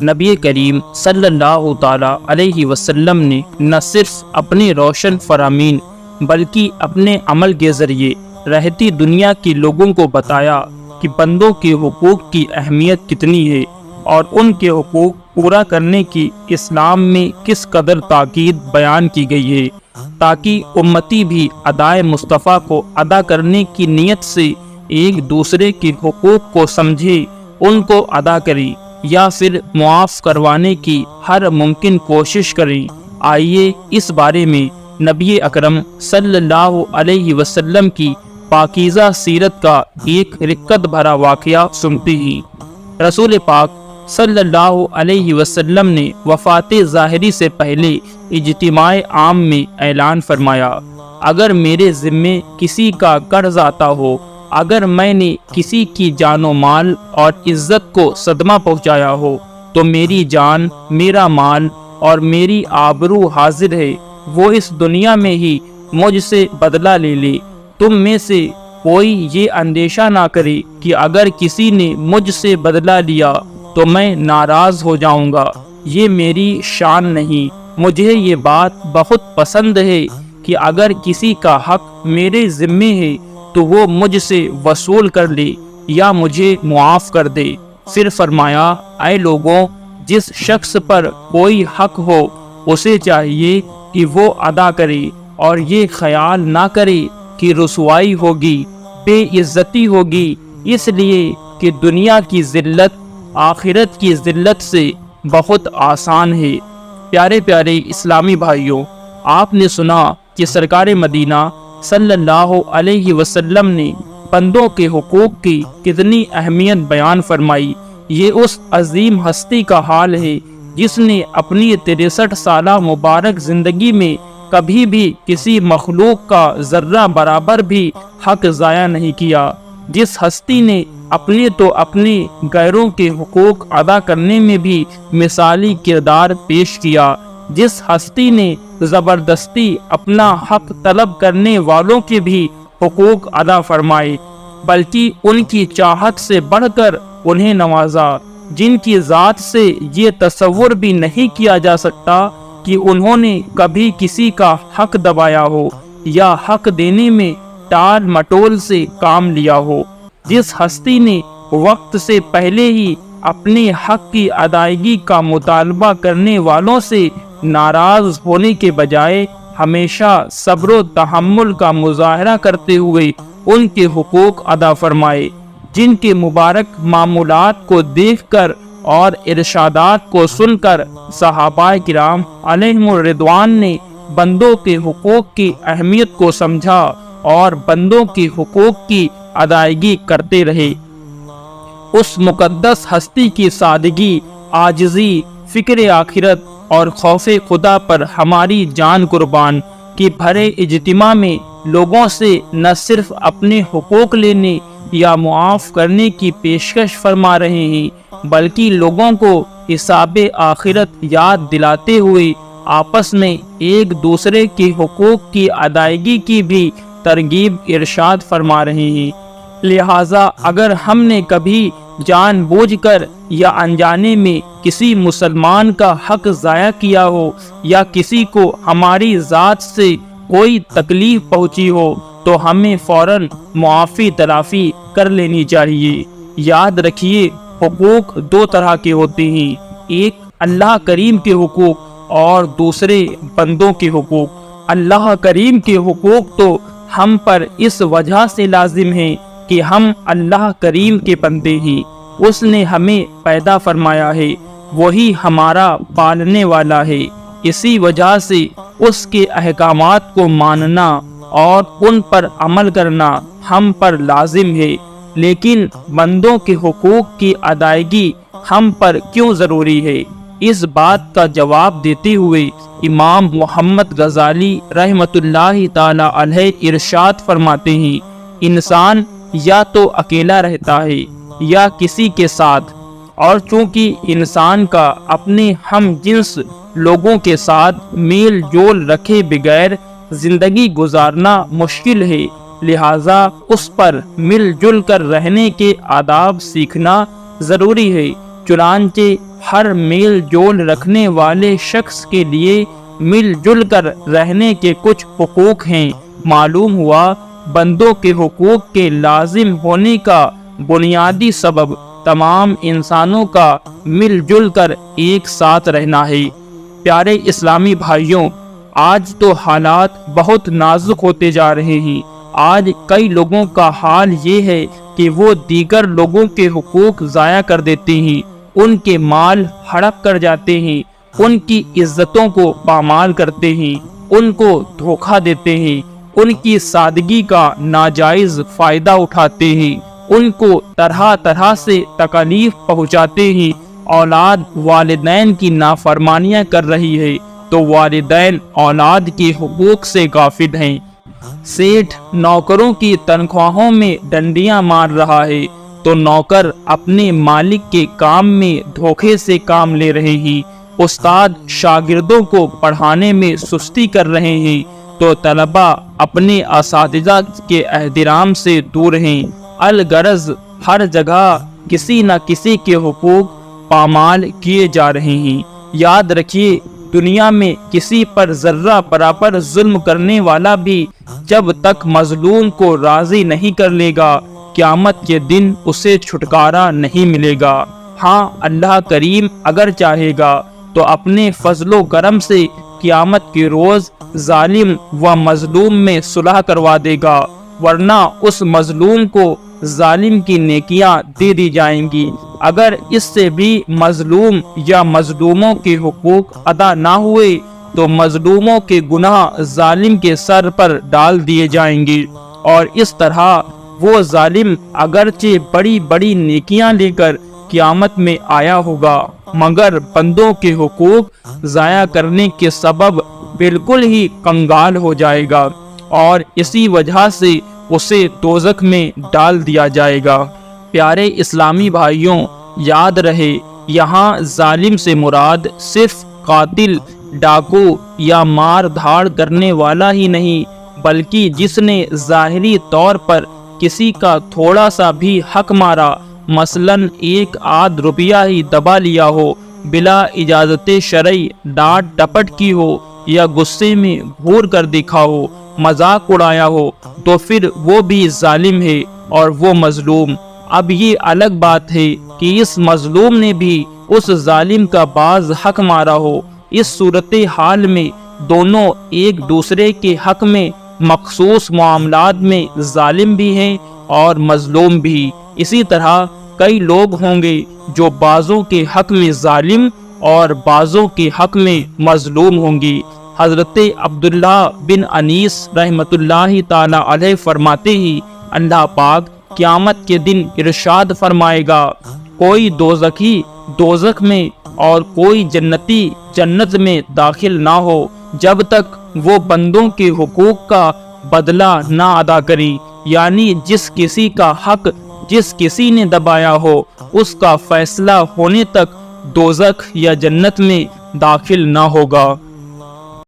نبی کریم صلی اللہ تعالیٰ علیہ وسلم نے نہ صرف اپنے روشن فرامین بلکہ اپنے عمل کے ذریعے رہتی دنیا کے لوگوں کو بتایا کہ بندوں کے حقوق کی اہمیت کتنی ہے اور ان کے حقوق پورا کرنے کی اسلام میں کس قدر تاکید بیان کی گئی ہے، تاکہ امتی بھی ادائے مصطفیٰ کو ادا کرنے کی نیت سے ایک دوسرے کے حقوق کو سمجھے، ان کو ادا کرے یا پھر معاف کروانے کی ہر ممکن کوشش کریں۔ آئیے اس بارے میں نبی اکرم صلی اللہ علیہ وسلم کی پاکیزہ سیرت کا ایک رقت بھرا واقعہ سنتے ہیں۔ رسول پاک صلی اللہ علیہ وسلم نے وفات ظاہری سے پہلے اجتماع عام میں اعلان فرمایا، اگر میرے ذمے کسی کا قرض آتا ہو، اگر میں نے کسی کی جان و مال اور عزت کو صدمہ پہنچایا ہو، تو میری جان، میرا مال اور میری آبرو حاضر ہے، وہ اس دنیا میں ہی مجھ سے بدلہ لے لے۔ تم میں سے کوئی یہ اندیشہ نہ کرے کہ اگر کسی نے مجھ سے بدلہ لیا تو میں ناراض ہو جاؤں گا، یہ میری شان نہیں۔ مجھے یہ بات بہت پسند ہے کہ اگر کسی کا حق میرے ذمے ہے تو وہ مجھ سے وصول کر لے یا مجھے معاف کر دے۔ پھر فرمایا، اے لوگوں، جس شخص پر کوئی حق ہو اسے چاہیے کہ وہ ادا کرے اور یہ خیال نہ کرے کہ رسوائی ہوگی، بے عزتی ہوگی، اس لیے کہ دنیا کی ذلت آخرت کی ذلت سے بہت آسان ہے۔ پیارے پیارے اسلامی بھائیوں، آپ نے سنا کہ سرکار مدینہ صلی اللہ علیہ وسلم نے بندوں کے حقوق کی کتنی اہمیت بیان فرمائی۔ یہ اس عظیم ہستی کا حال ہے جس نے اپنی 63 سالہ مبارک زندگی میں کبھی بھی کسی مخلوق کا ذرہ برابر بھی حق ضائع نہیں کیا، جس ہستی نے اپنے تو اپنے غیروں کے حقوق ادا کرنے میں بھی مثالی کردار پیش کیا، جس ہستی نے زبردستی اپنا حق طلب کرنے والوں کے بھی حقوق ادا فرمائے، بلکہ ان کی چاہت سے بڑھ کر انہیں نوازا، جن کی ذات سے یہ تصور بھی نہیں کیا جا سکتا کہ انہوں نے کبھی کسی کا حق دبایا ہو یا حق دینے میں ٹال مٹول سے کام لیا ہو، جس ہستی نے وقت سے پہلے ہی اپنے حق کی ادائیگی کا مطالبہ کرنے والوں سے ناراض ہونے کے بجائے ہمیشہ صبر و تحمل کا مظاہرہ کرتے ہوئے ان کے حقوق ادا فرمائے، جن کے مبارک معمولات کو دیکھ کر اور ارشادات کو سن کر صحابہ کرام علیہم الرضوان نے بندوں کے حقوق کی اہمیت کو سمجھا اور بندوں کے حقوق کی ادائیگی کرتے رہے۔ اس مقدس ہستی کی سادگی، عاجزی، فکر آخرت اور خوف خدا پر ہماری جان قربان کہ بھرے اجتماع میں لوگوں سے نہ صرف اپنے حقوق لینے یا معاف کرنے کی پیشکش فرما رہے ہیں، بلکہ لوگوں کو حساب آخرت یاد دلاتے ہوئے آپس میں ایک دوسرے کے حقوق کی ادائیگی کی بھی ترغیب ارشاد فرما رہے ہیں۔ لہٰذا اگر ہم نے کبھی جان بوجھ کر یا انجانے میں کسی مسلمان کا حق ضائع کیا ہو یا کسی کو ہماری ذات سے کوئی تکلیف پہنچی ہو تو ہمیں فوراً معافی تلافی کر لینی چاہیے۔ یاد رکھیے، حقوق دو طرح کے ہوتے ہیں، ایک اللہ کریم کے حقوق اور دوسرے بندوں کے حقوق۔ اللہ کریم کے حقوق تو ہم پر اس وجہ سے لازم ہیں کہ ہم اللہ کریم کے بندے ہیں، اس نے ہمیں پیدا فرمایا ہے، وہی ہمارا پالنے والا ہے، اسی وجہ سے اس کے احکامات کو ماننا اور ان پر عمل کرنا ہم پر لازم ہے۔ لیکن بندوں کے حقوق کی ادائیگی ہم پر کیوں ضروری ہے؟ اس بات کا جواب دیتے ہوئے امام محمد غزالی رحمۃ اللہ تعالی علیہ ارشاد فرماتے ہیں، انسان یا تو اکیلا رہتا ہے یا کسی کے ساتھ، اور چونکہ انسان کا اپنے ہم جنس لوگوں کے ساتھ میل جول رکھے بغیر زندگی گزارنا مشکل ہے، لہٰذا اس پر مل جل کر رہنے کے آداب سیکھنا ضروری ہے۔ چنانچہ ہر میل جول رکھنے والے شخص کے لیے مل جل کر رہنے کے کچھ حقوق ہیں۔ معلوم ہوا بندوں کے حقوق کے لازم ہونے کا بنیادی سبب تمام انسانوں کا مل جل کر ایک ساتھ رہنا ہے۔ پیارے اسلامی بھائیوں، آج تو حالات بہت نازک ہوتے جا رہے ہیں۔ آج کئی لوگوں کا حال یہ ہے کہ وہ دیگر لوگوں کے حقوق ضائع کر دیتے ہیں، ان کے مال ہڑپ کر جاتے ہیں، ان کی عزتوں کو پامال کرتے ہیں، ان کو دھوکہ دیتے ہیں، ان کی سادگی کا ناجائز فائدہ اٹھاتے ہیں، ان کو طرح طرح سے تکالیف پہنچاتے ہیں۔ اولاد والدین کی نافرمانیاں کر رہی ہے تو والدین اولاد کے حقوق سے غافل ہیں۔ سیٹھ نوکروں کی تنخواہوں میں ڈنڈیاں مار رہا ہے تو نوکر اپنے مالک کے کام میں دھوکے سے کام لے رہے ہیں۔ استاد شاگردوں کو پڑھانے میں سستی کر رہے ہیں تو طلبہ اپنے اساتذہ کے احترام سے دور ہیں۔ الغرض ہر جگہ کسی نہ کسی کے حقوق پامال کیے جا رہے ہیں۔ یاد رکھیے، دنیا میں کسی پر ذرہ برابر ظلم کرنے والا بھی جب تک مظلوم کو راضی نہیں کر لے گا، قیامت کے دن اسے چھٹکارا نہیں ملے گا۔ ہاں، اللہ کریم اگر چاہے گا تو اپنے فضل و کرم سے قیامت کے روز ظالم و مظلوم میں صلح کروا دے گا، ورنہ اس مظلوم کو ظالم کی نیکیاں دے دی جائیں گی۔ اگر اس سے بھی مظلوم یا مظلوموں کے حقوق ادا نہ ہوئے تو مظلوموں کے گناہ ظالم کے سر پر ڈال دیے جائیں گے، اور اس طرح وہ ظالم اگرچہ بڑی بڑی نیکیاں لے کر قیامت میں آیا ہوگا، مگر بندوں کے حقوق ضائع کرنے کے سبب بالکل ہی کنگال ہو جائے گا، اور اسی وجہ سے اسے دوزخ میں ڈال دیا جائے گا۔ پیارے اسلامی بھائیوں، یاد رہے، یہاں ظالم سے مراد صرف قاتل، ڈاکو یا مار دھاڑ کرنے والا ہی نہیں، بلکہ جس نے ظاہری طور پر کسی کا تھوڑا سا بھی حق مارا، مثلاً ایک آدھ روپیہ ہی دبا لیا ہو، بلا اجازت شرعی ڈانٹ ڈپٹ کی ہو، یا غصے میں گھور کر دیکھا ہو، مذاق اڑایا ہو، تو پھر وہ بھی ظالم ہے اور وہ مظلوم۔ اب یہ الگ بات ہے کہ اس مظلوم نے بھی اس ظالم کا بعض حق مارا ہو۔ اس صورتحال میں دونوں ایک دوسرے کے حق میں مخصوص معاملات میں ظالم بھی ہیں اور مظلوم بھی۔ اسی طرح کئی لوگ ہوں گے جو بعضوں کے حق میں ظالم اور بعضوں کے حق میں مظلوم ہوں گی۔ حضرت عبداللہ بن انیس رحمۃ اللہ تعالی علیہ فرماتے ہیں، اللہ پاک قیامت کے دن ارشاد فرمائے گا، کوئی دوزخی دوزخ میں اور کوئی جنتی جنت میں داخل نہ ہو جب تک وہ بندوں کے حقوق کا بدلہ نہ ادا کریں، یعنی جس کسی کا حق جس کسی نے دبایا ہو اس کا فیصلہ ہونے تک دوزخ یا جنت میں داخل نہ ہوگا۔